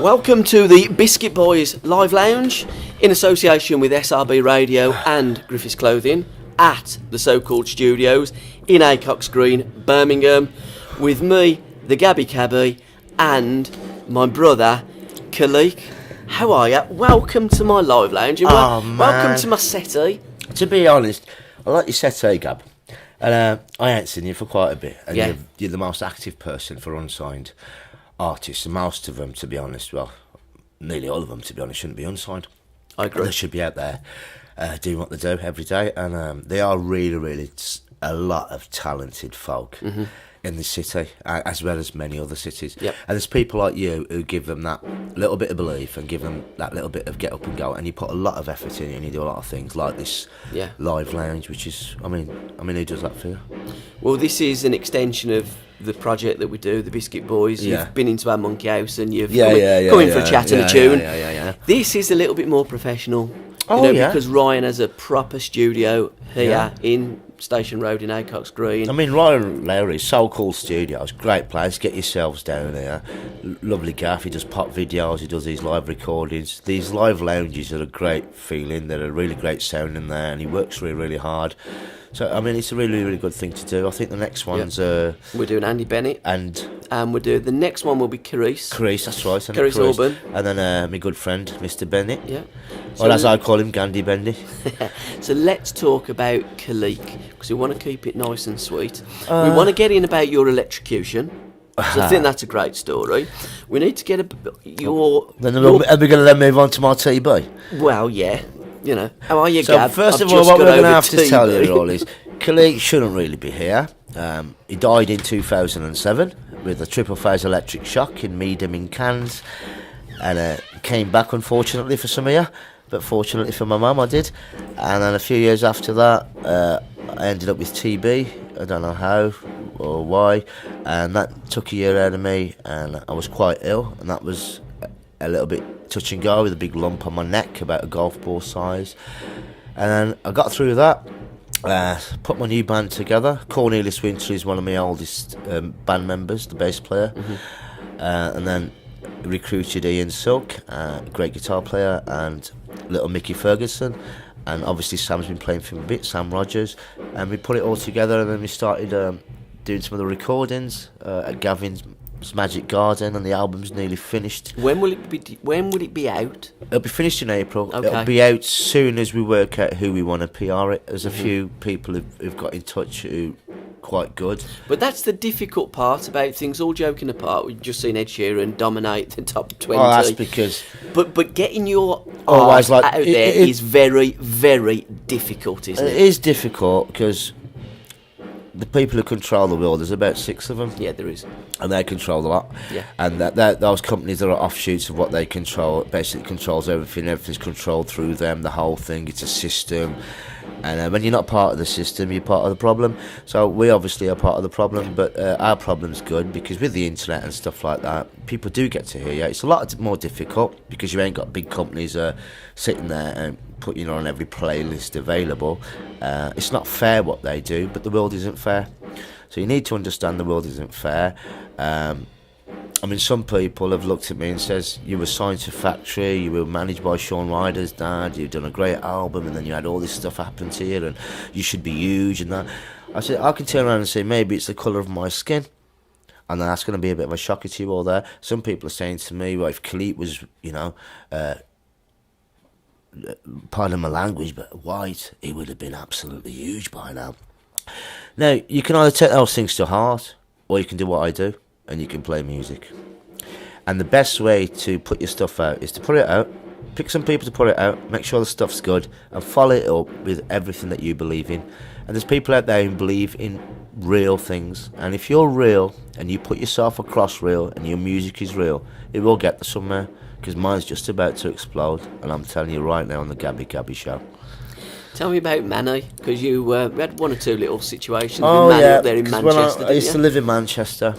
Welcome to the Biscuit Boys Live Lounge in association with SRB Radio and Griffiths Clothing at the so-called studios in Acox Green, Birmingham, with me, the Gabby Cabby, and my brother, Khaliq. How are you? Welcome to my Live Lounge. And welcome to my settee. To be honest, I like your settee, Gab. And I ain't seen you for quite a bit. And you're the most active person for unsigned artists. And most of them, to be honest, well, nearly all of them, to be honest, shouldn't be unsigned. I agree. They should be out there doing what they do every day. And they are really a lot of talented folk in the city, as well as many other cities. Yep. And there's people like you who give them that little bit of belief and give them that little bit of get up and go. And you put a lot of effort in it and you do a lot of things like this live lounge, which is, I mean, who does that for you? Well, this is an extension of the project that we do, the Biscuit Boys. You've been into our monkey house and you've come in for a chat and a tune. This is a little bit more professional, because Ryan has a proper studio here in Station Road in Acox Green. I mean, Ryan Lowry's so cool studios, great place. Get yourselves down there. Lovely gaff. He does pop videos. He does these live recordings. These live lounges are a great feeling. They're a really great sound in there, and he works really hard. So, I mean, it's a really good thing to do. I think the next one's... we're doing Andy Bennett. And we're doing... The next one will be Carice. Carice, that's right. Carice Auburn. And then my good friend, Mr. Bennett. Yeah. Or as I call him, Gandhi Bendy. So let's talk about Khaliq, because we want to keep it nice and sweet. We want to get in about your electrocution. So I think that's a great story. We need to get your... Then are we going to then move on to my TB? Well, yeah. You know, how are you, so Gab? First of all, what we're going to have to tell you all is Khaliq shouldn't really be here. He died in 2007 with a triple phase electric shock in Meadham in Cannes, and came back unfortunately for some of you, but fortunately for my mum I did. And then a few years after that I ended up with TB. I don't know how or why, and that took a year out of me, and I was quite ill, and that was a little bit touch and go with a big lump on my neck about a golf ball size. And then I got through that, put my new band together. Cornelius Winter is one of my oldest band members, the bass player. And then recruited Ian Silk, great guitar player, and little Mickey Ferguson. And obviously Sam's been playing for a bit, Sam Rogers. And we put it all together, and then we started doing some of the recordings at Gavin's Magic Garden, and the album's nearly finished. When will it be out? It'll be finished in April. Okay. It'll be out soon as we work out who we want to PR it. There's a few people who've got in touch who quite good. But that's the difficult part about things. All joking apart, we've just seen Ed Sheeran dominate the top 20. Oh, that's because... But getting your art out there is very, very difficult, isn't it? It is difficult because the people who control the world, there's about 6 of them. Yeah, there is. And they control a lot. Yeah. And those companies that are offshoots of what they control, basically controls everything. Everything's controlled through them, the whole thing. It's a system. And when you're not part of the system, you're part of the problem. So we obviously are part of the problem, but our problem's good because with the internet and stuff like that, people do get to hear you. It's a lot more difficult because you ain't got big companies sitting there and putting you on every playlist available. It's not fair what they do, but the world isn't fair. So you need to understand the world isn't fair. I mean, some people have looked at me and says, you were signed to Factory, you were managed by Sean Ryder's dad, you've done a great album, and then you had all this stuff happen to you, and you should be huge and that. I said, I can turn around and say, maybe it's the colour of my skin. And then that's going to be a bit of a shocker to you all there. Some people are saying to me, well, if Khaliq was, pardon my language, but white, he would have been absolutely huge by now. Now, you can either take those things to heart, or you can do what I do, and you can play music. And the best way to put your stuff out is to put it out, pick some people to put it out, make sure the stuff's good, and follow it up with everything that you believe in. And there's people out there who believe in real things, and if you're real, and you put yourself across real, and your music is real, it will get to somewhere, because mine's just about to explode, and I'm telling you right now on the Gabby Gabby Show. Tell me about Manny, because you had one or two little situations with Manny up there in Manchester. I used to live in Manchester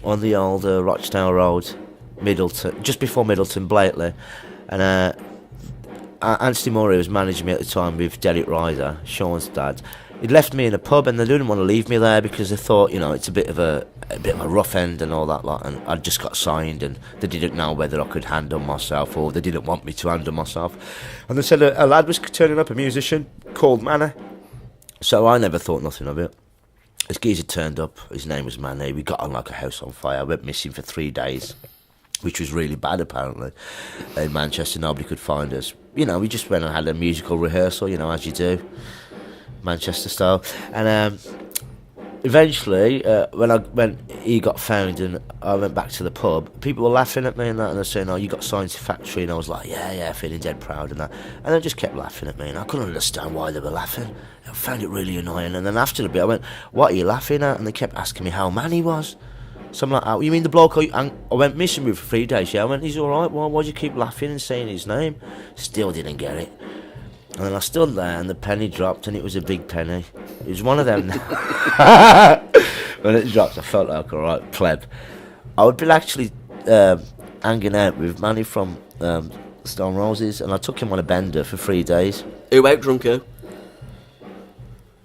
on the old Rochdale Road, Middleton, just before Middleton, Blakely, and Anthony Murray was managing me at the time with Derek Ryder, Sean's dad. He'd left me in a pub, and they didn't want to leave me there because they thought, it's a bit of a a bit of a rough end and all that lot, and I just got signed, and they didn't know whether I could handle myself or they didn't want me to handle myself. And they said a lad was turning up, a musician called Manny. So I never thought nothing of it. This geezer turned up, his name was Manny. We got on like a house on fire. I went missing for 3 days, which was really bad apparently. In Manchester, nobody could find us. You know, we just went and had a musical rehearsal, you know, as you do, Manchester style. And eventually, when he got found and I went back to the pub, people were laughing at me and that, and they're saying, "Oh, you got signed to Factory," and I was like, "Yeah, feeling dead proud," and that. And they just kept laughing at me, and I couldn't understand why they were laughing. I found it really annoying. And then after a bit, I went, "What are you laughing at?" And they kept asking me how man he was. So I'm like, "Oh, you mean the bloke?" I went missing with for 3 days. Yeah, I went, "He's all right. Why'd you keep laughing and saying his name?" Still didn't get it. And then I stood there and the penny dropped, and it was a big penny. It was one of them. When it dropped, I felt like a right pleb. I would be actually hanging out with Manny from Stone Roses, and I took him on a bender for 3 days. Who out drunk who?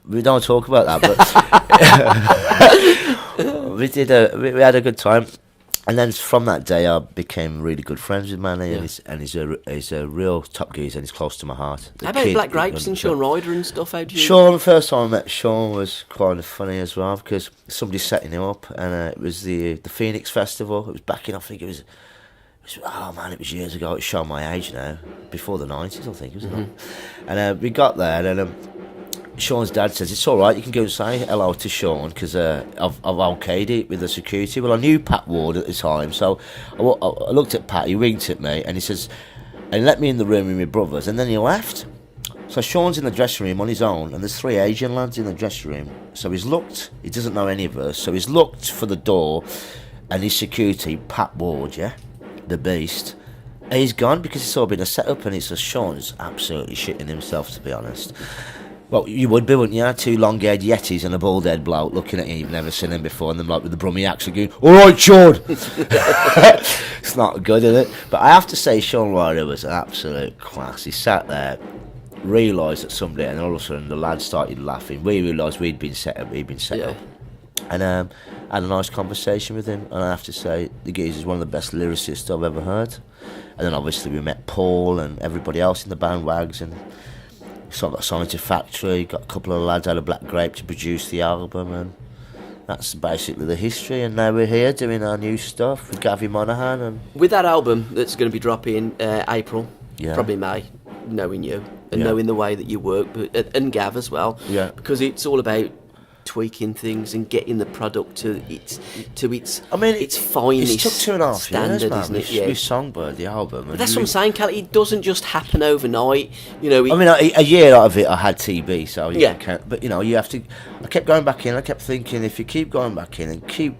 We don't talk about that, but we had a good time. And then from that day, I became really good friends with Manny, and he's a real top geezer, and he's close to my heart. How about Black Grapes and Sean Ryder and stuff? How do you? Sean, the first time I met Sean was kind of funny as well, because somebody setting him up, and it was the Phoenix Festival. It was back in, I think it was years ago. It's showing my age now, before the 90s, I think, wasn't it? And we got there, and Sean's dad says, "It's all right, you can go and say hello to Sean, because I've okayed it with the security." Well, I knew Pat Ward at the time, so I looked at Pat, he winked at me, and he says, and he let me in the room with my brothers, and then he left. So Sean's in the dressing room on his own, and there's 3 Asian lads in the dressing room. So he's looked, he doesn't know any of us, so he's looked for the door, and his security, Pat Ward, yeah, the beast, he's gone, because it's all been a setup, and it's just Sean's absolutely shitting himself, to be honest. Well, you would be, wouldn't you? 2 long-haired Yetis and a bald-head bloke looking at you. You've never seen him before, and them like with the Brummie accent going, "All right, Sean." It's not good, is it? But I have to say, Sean Ryder was an absolute class. He sat there, realised that somebody, and all of a sudden the lads started laughing. We realised we'd been set up. And had a nice conversation with him. And I have to say, the geezer's one of the best lyricists I've ever heard. And then obviously we met Paul and everybody else in the band, Wags, and so I got signed to Factory, got a couple of lads out of Black Grape to produce the album, and that's basically the history. And now we're here doing our new stuff with Gavi Monaghan. And with that album that's going to be dropping April, probably May, knowing you and knowing the way that you work, and Gav as well, because it's all about tweaking things and getting the product to its finest. It took 2.5 standard, years, man. isn't it? We Songbird, the album. But that's what I'm saying, Callie. It doesn't just happen overnight. You know. A year out of it, I had TB, so you can't. But you have to. I kept going back in. I kept thinking, if you keep going back in and keep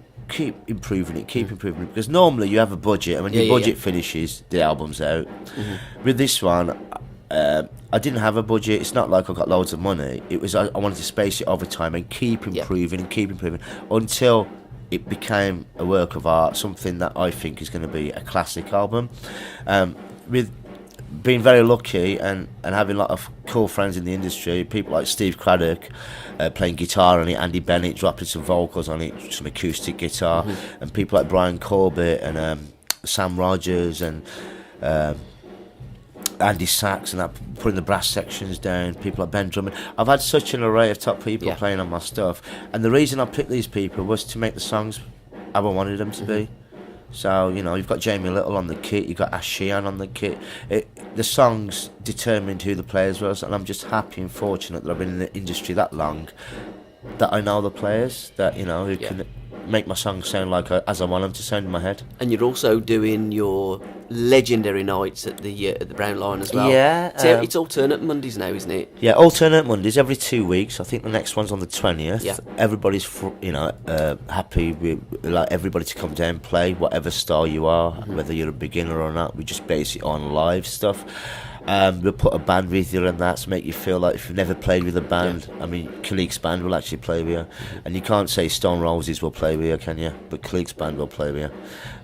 improving it, because normally you have a budget, and when your budget finishes, the album's out. With this one, I didn't have a budget. It's not like I got loads of money. It was I wanted to space it over time and keep improving until it became a work of art, something that I think is going to be a classic album. With being very lucky and having a lot of cool friends in the industry, people like Steve Craddock playing guitar on it, Andy Bennett dropping some vocals on it, some acoustic guitar, and people like Brian Corbett and Sam Rogers and Andy Sachs and that, putting the brass sections down, people like Ben Drummond. I've had such an array of top people playing on my stuff, and the reason I picked these people was to make the songs how I wanted them to be. So, you've got Jamie Little on the kit, you've got Ash Sheehan on the kit. The songs determined who the players was, and I'm just happy and fortunate that I've been in the industry that long, that I know the players, that, who can make my songs sound like as I want them to sound in my head. And you're also doing your legendary nights at the Brown Lion as well. Yeah. So it's alternate Mondays now, isn't it? Yeah, alternate Mondays every 2 weeks. I think the next one's on the 20th. Yeah. Everybody's happy with everybody to come down and play whatever style you are, whether you're a beginner or not. We just base it on live stuff. We'll put a band with you and that to make you feel like if you've never played with a band. I mean, Khaliq's band will actually play with you, and you can't say Stone Roses will play with you, can you? But Khaliq's band will play with you,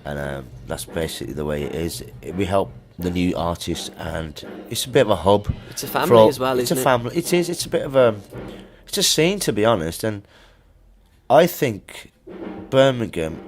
and that's basically the way it is. We help the new artists, and it's a bit of a hub. It's a family as well, isn't it? It's a family. It is. It's a bit of it's a scene, to be honest, and I think Birmingham,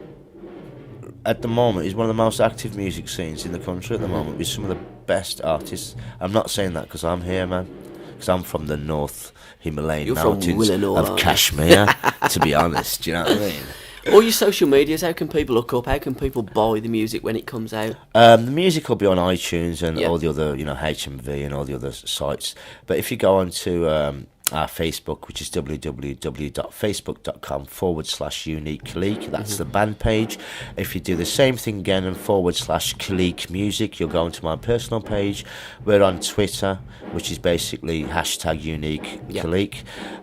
at the moment, is one of the most active music scenes in the country at the moment, with some of the best artists. I'm not saying that because I'm here, man, because I'm from the North Himalayan mountains of Kashmir, to be honest. Do you know what I mean? All your social medias, how can people look up? How can people buy the music when it comes out? The music will be on iTunes and all the other, HMV and all the other sites. But if you go on to our Facebook, which is www.facebook.com/UniqueKhaliq. That's the band page. If you do the same thing again and /Khaliq Music, you'll go onto my personal page. We're on Twitter, which is basically #UniqueKhaliq.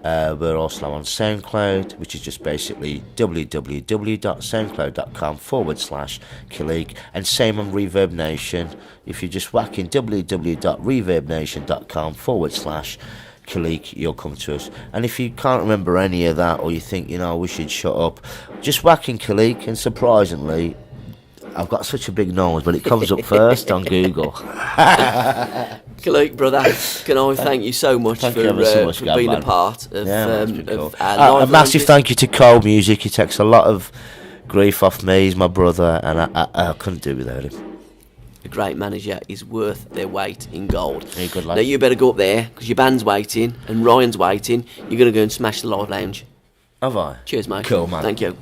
We're also on SoundCloud, which is just basically www.soundcloud.com/Khaliq. And same on Reverb Nation. If you just whack in www.reverbnation.com/Khaliq, you'll come to us. And if you can't remember any of that, or you think, we should shut up, just whack in Khaliq, and surprisingly, I've got such a big nose, but it comes up first on Google. Khaliq, brother, can I thank you so much for being a part of, cool. our a massive thank you to Cole Music. He takes a lot of grief off me. He's my brother, and I couldn't do without him. A great manager is worth their weight in gold. Hey, good luck. Now you better go up there because your band's waiting and Ryan's waiting. You're going to go and smash the Live Lounge. Have I? Cheers, mate. Cool, man. Thank you.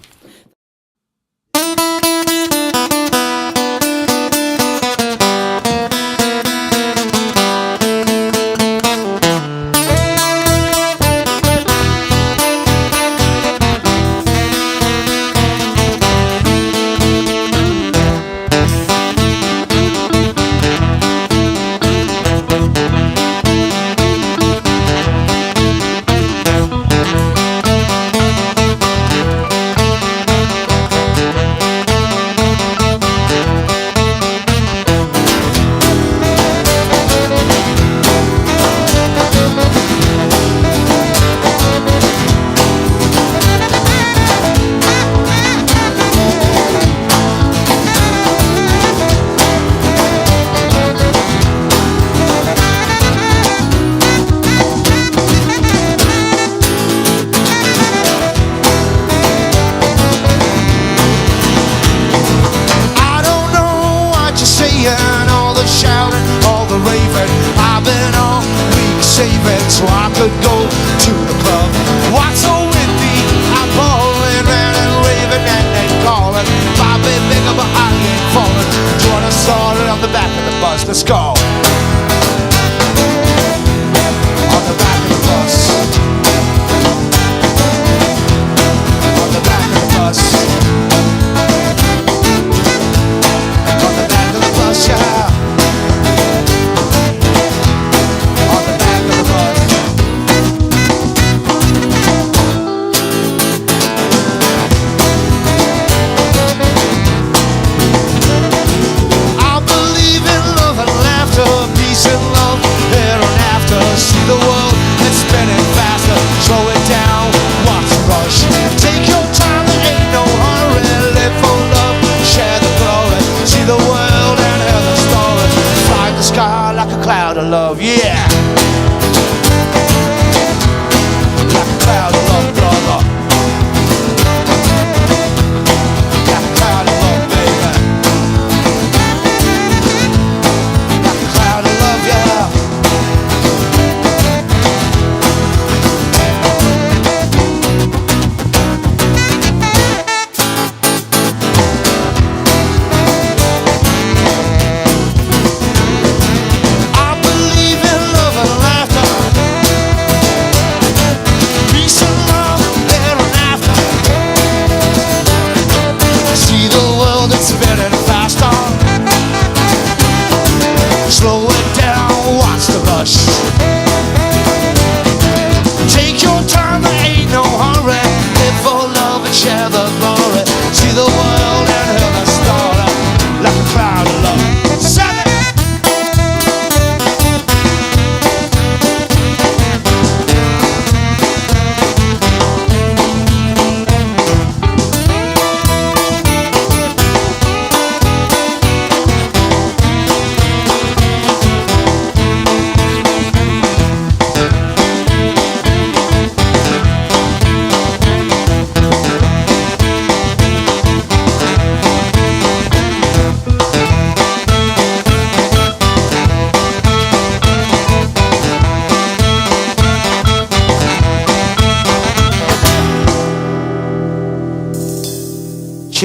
So I could go to the club. What's so with me? I'm ballin', and raving and calling. I've been bigger, but I ain't falling. Join us started on the back of the bus. Let's go. On the back of the bus. On the back of the bus. On the back of the bus, yeah. See the world, it's spinning faster. Slow it down, watch the rush. Take your time, there ain't no hurry. Live for love, share the glory. See the world and hear the story. Fly the sky like a cloud of love, yeah. Like a cloud of love, brother. Like a cloud of love, baby. Like a cloud of love, yeah. I believe in love and laughter.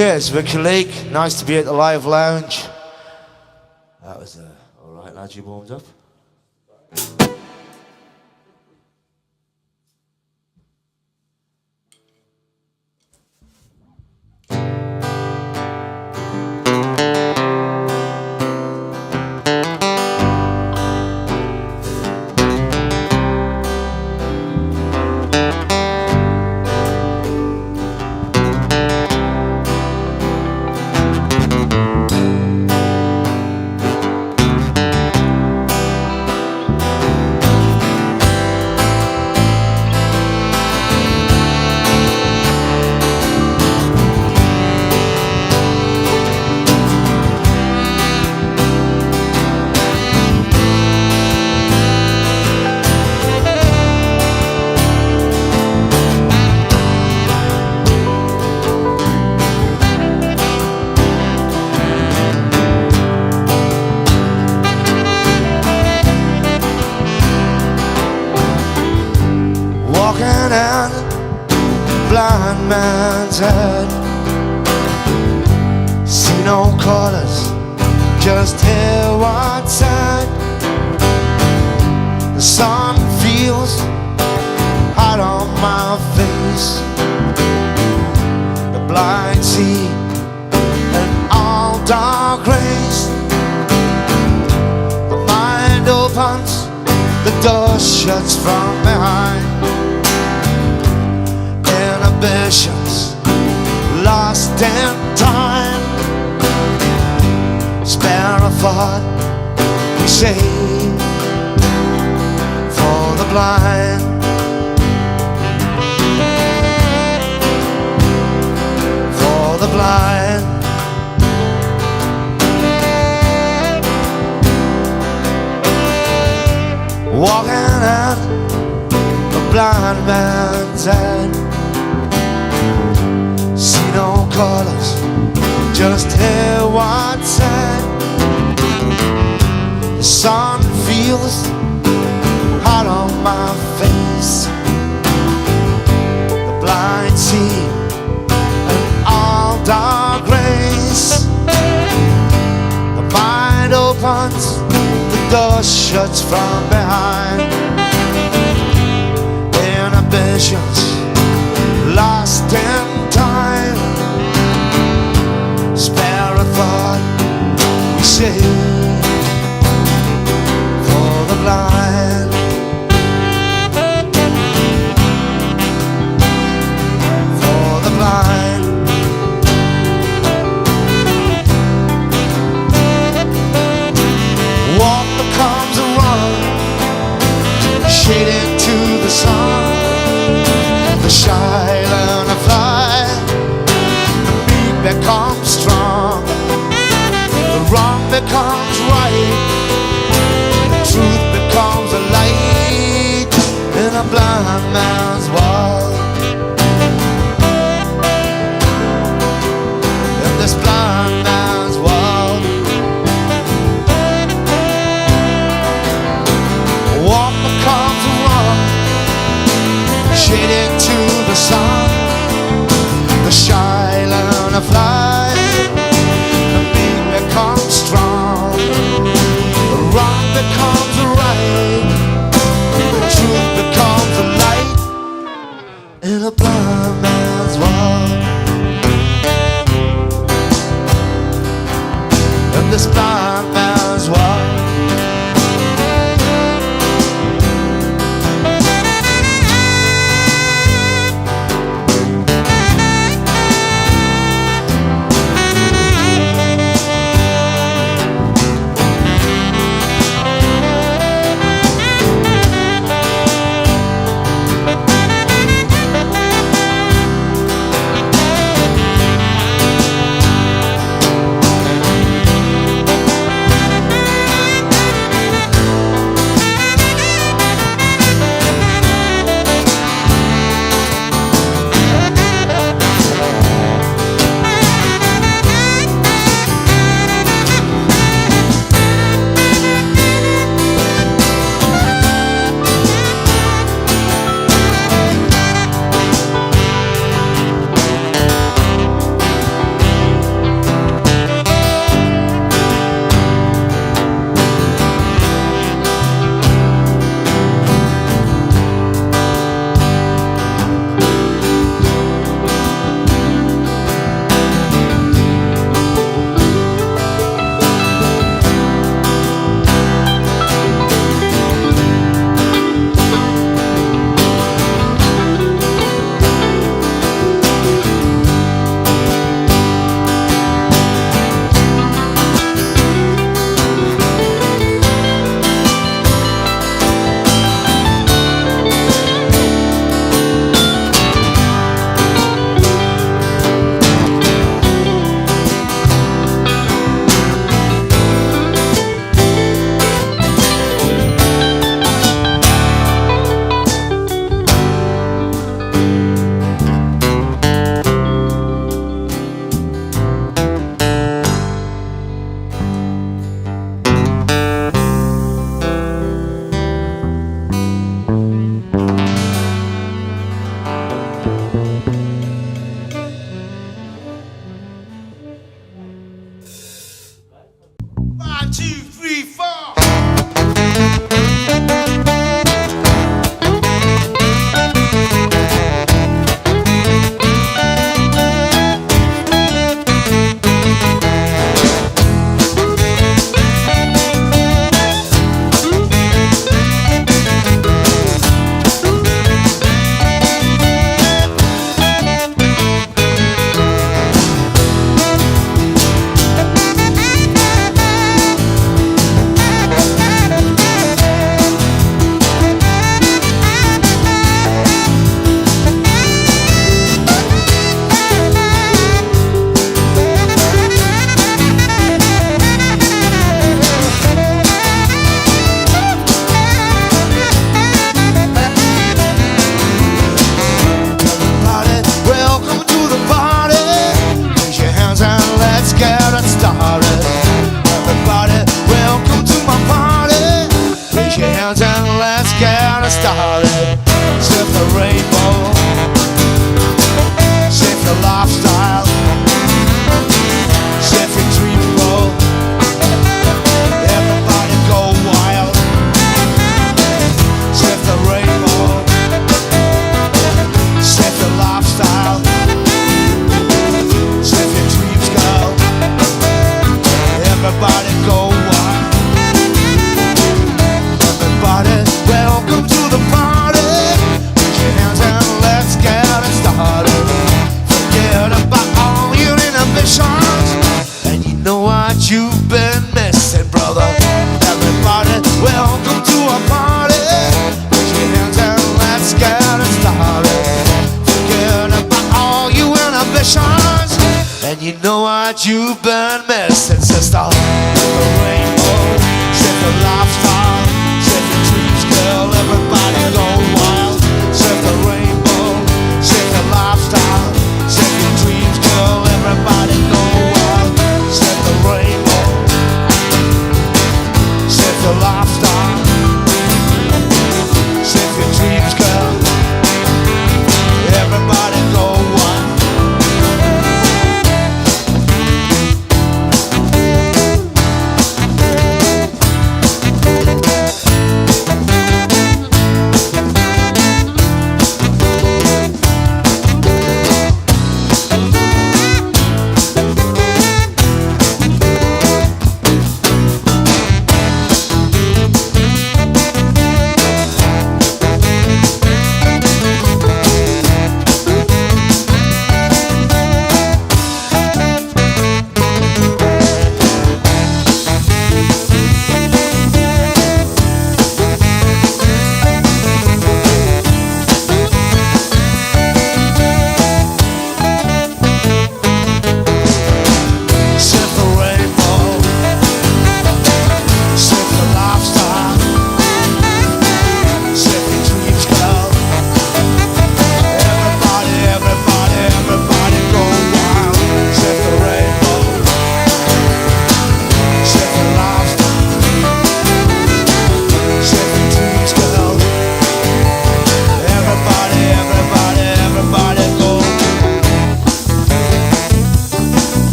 Cheers, MEDIA-Khaliq. Nice to be at the Live Lounge. That was alright, lads, you warmed up. Blind man's head. See no colors, just hear what's said. The sun feels hot on my face. The blind see and all dark rays. The mind opens, the door shuts from behind. Inhibitions lost in time. Spare a thought, we save for the blind. For the blind. Walking at a blind man's head. See no colors, just hear what's said. The sun feels hot on my face. The blind see and all dark grace. The mind opens, the door shuts from behind. Inhibitions lost in time. Spare a thought, we save for the blind. For the blind. Walk becomes a run, shaded to the sun. The shy learn to fly, the meek becomes strong, the wrong becomes right, the truth becomes a light in a blind man's world. In this blind man's world, walk becomes a run, shaded to the sun. The shy learn to fly, the meek becomes strong, the wrong becomes right, the truth becomes a light in a blind man's world. In this blind man's world. hands and let's get it started. Sip the rainbow, sip the lifestyle, sip your dream roll. Everybody go wild. Sip the rainbow, sip the lifestyle, sip your dreams, girl. Everybody go wild. Everybody, welcome to the party. Put your hands and let's get it started. Forget about all your inhibitions, and you know what you've been missing, brother. Everybody, welcome to our party. Put your hands and let's get it started. Forget about all your inhibitions, and you know what you've been missing, sister. The rainbow, set the lifestyle, set the dreams, girl. Everybody go wild. Set the rainbow, set the lifestyle, set the dreams, girl. Everybody go wild. Set the rainbow, set the lifestyle, set the dreams, girl. Everybody go wild.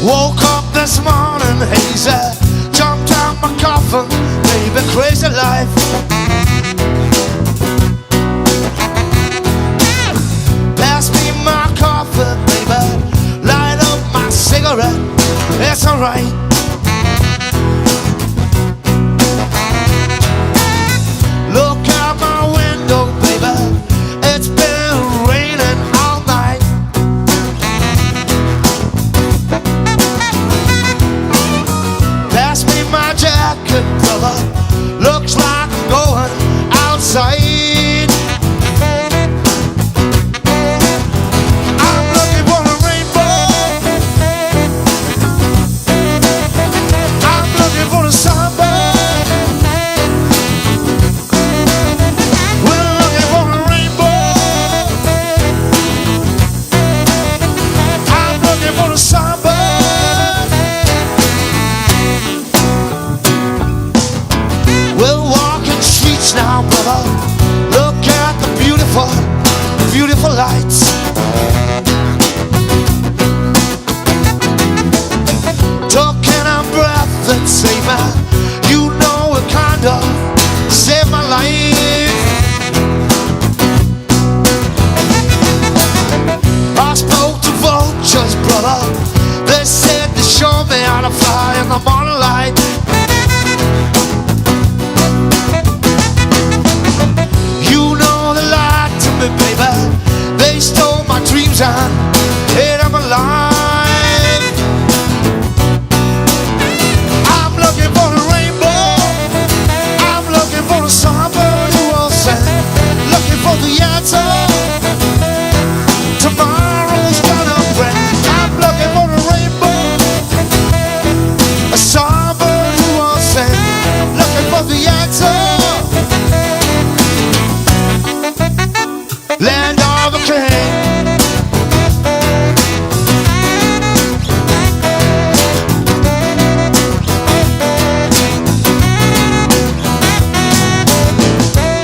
Woke up this morning hazy, jumped out my coffin, baby, crazy life. Pass me my coffee, baby, light up my cigarette, it's alright. Look out my window, baby, it's been raining all night. Pass me my jacket, brother, looks like I'm going outside. I'm looking for a rainbow, time in my life. I'm looking for the rainbow, I'm looking for the songbird who will sing, looking for the answer. Tomorrow's gonna bring. I'm looking for the rainbow, a songbird who will sing, looking for the answer. Land of the king.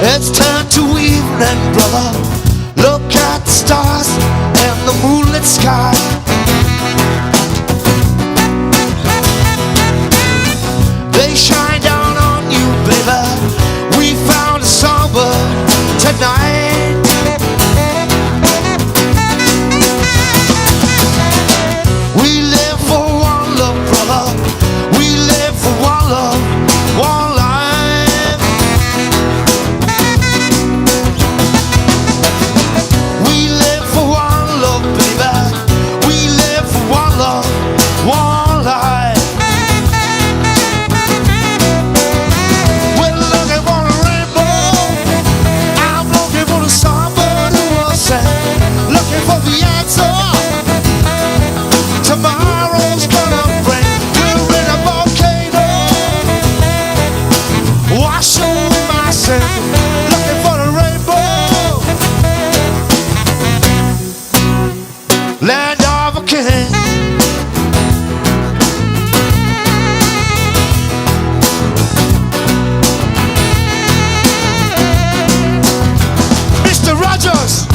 It's time to evening, brother. Look at the stars and the moonlit sky. They shine down on you, baby. We found a songbird tonight. We live for one love, brother. We live for one love, one life. We live for one love, baby. We live for one love, one life. We're looking for a rainbow. I'm looking for the songbird who will sing, looking for the answer. Tomorrow's gonna bring. We're in a volcano, wash away my sin, looking for the rainbow, land of a king. Mr. Rogers.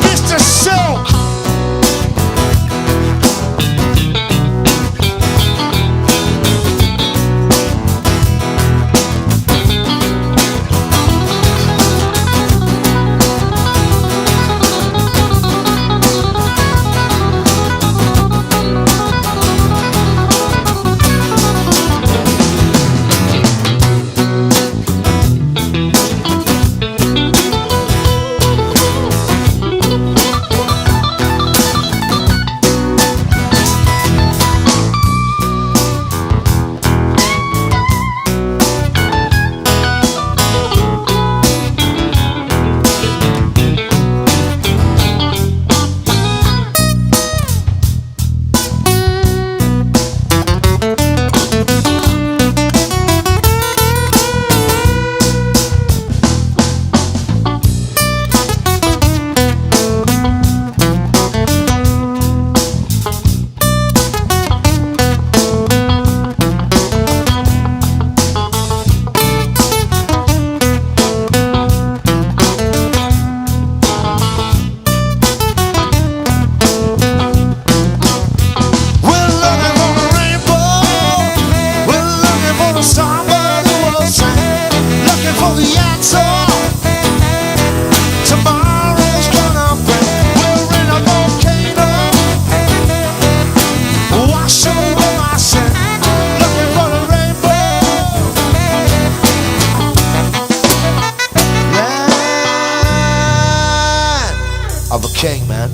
Mr. Silk. We're looking for the rainbow. We're looking for the songbird who will sing, looking for the answer. Tomorrow's gonna bring. We're in a volcano, wash away my sin, looking for the rainbow, land of a king, man.